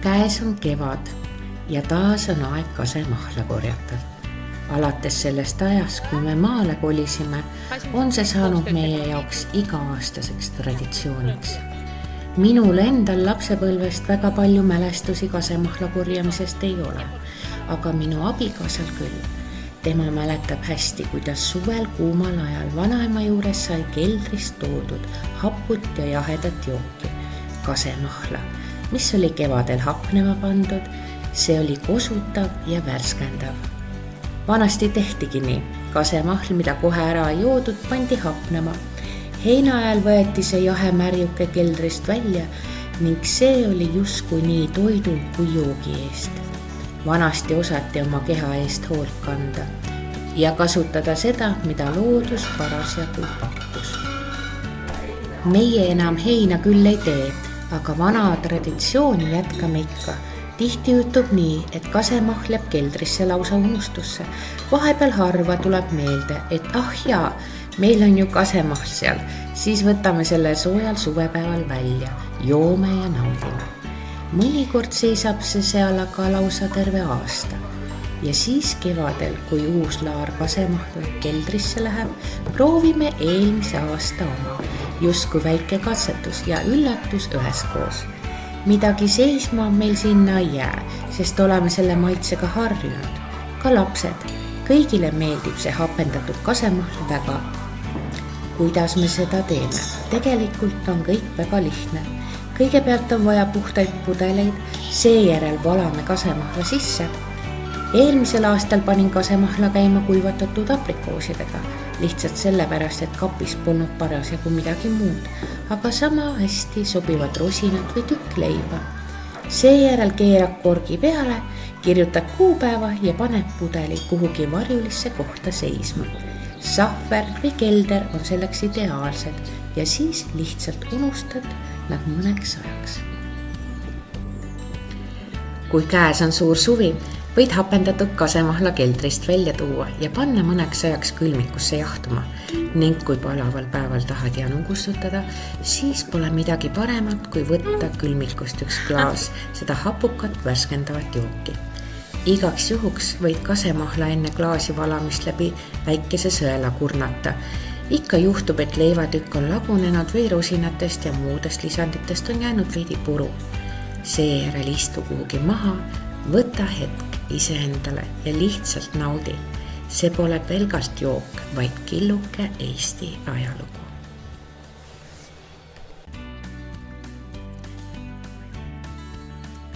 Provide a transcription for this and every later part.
Käes on kevad ja taas on aeg kasemahla korjata. Alates sellest ajast, kui me maale kolisime, on see saanud meie jaoks iga-aastaseks traditsiooniks. Minul endal lapsepõlvest väga palju mälestusi kasemahla korjamisest ei ole, aga minu abikaasal küll. Tema mäletab hästi, kuidas suvel kuumal ajal vanaema juures sai keldrist toodud haput ja jahedat jooki, kasemahla, mis oli kevadel hapnema pandud. See oli kosutav ja värskendav. Vanasti tehtigi nii. Kasemahl, mida kohe ära ei joodud, pandi hapnema. Heina ajal võeti see jahe märjuke keldrist välja ning see oli justkui nii toidu kui joogi eest. Vanasti osati oma keha eest hoolt kanda ja kasutada seda, mida loodus parasjagu pakkus. Meie enam heina küll ei tee, aga vana traditsiooni jätkame ikka. Tihti jutub nii, et kasemahl jääb keldrisse lausa unustusse. Vahepeal harva tuleb meelde, et jaa, meil on ju kasemahl seal, siis võtame selle soojal suvepäeval välja, joome ja naudime. Mõnikord seisab see seal aga lausa terve aasta. Ja siis kevadel, kui uus laar kasemahl keldrisse läheb, proovime eelmise aasta oma, justkui väike katsetus ja üllatus üheskoos. Midagi seisma meil sinna ei jää, sest oleme selle maitsega harjunud. Ka lapsed, kõigile meeldib see hapendatud kasemahl väga. Kuidas me seda teeme? Tegelikult on kõik väga lihtne. Kõigepealt on vaja puhtaid pudeleid, seejärel valame kasemahla sisse. Eelmisel aastal panin kasemahla käima kuivatatud aprikoosidega, lihtsalt sellepärast, et kapis polnud parasjagu midagi muud, aga sama hästi sobivad rosinad või tükk leiba. Seejärel keerab korgi peale, kirjutad kuupäeva ja paned pudeli kuhugi varjulisse kohta seisma. Sahver või kelder on selleks ideaalsed ja siis lihtsalt unustad nad mõneks ajaks. Kui käes on suur suvi, võid hapendatud kasemahla keldrist välja tuua ja panna mõneks ajaks külmikusse jahtuma ning kui palaval päeval tahad janu kustutada, siis pole midagi paremat, kui võtta külmikust üks klaas seda hapukat värskendavat jooki. Igaks juhuks võid kasemahla enne klaasi valamist läbi väikese sõela kurnata. Ikka juhtub, et leivatükk on lagunenud või rosinatest ja muudest lisanditest on jäänud veidi puru. Seejärel istu kuhugi maha, võta hetk iseendale ja lihtsalt naudi. See pole pelgalt jook, vaid killuke Eesti ajalugu.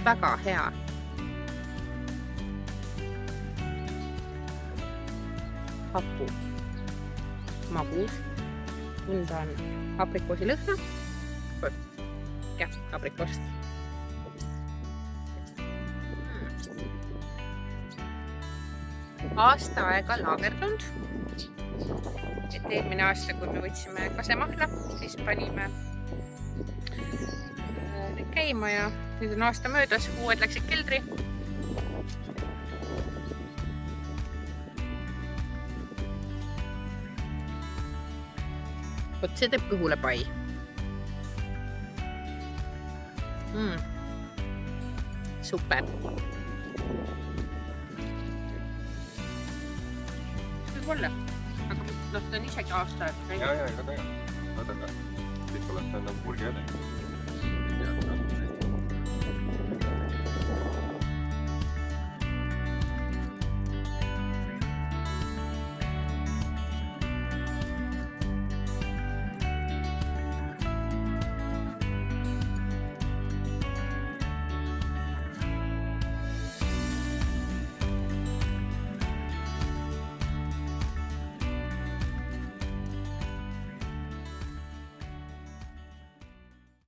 Väga hea. Hapu. Magus. Tunda on aprikoosi lõhna. Ja, aprikoost. Aasta aega laagerdunud. Et eelmine aasta, kui me võtsime kasemahla, siis panime käima ja nüüd on aasta möödas, uued läksid keldri. Vot see teeb kõhule pai. Super. Olla. Aga ta on isegi aasta. Ja, ega ta. Vaata ka. Kõik olete nagu purgi edasi.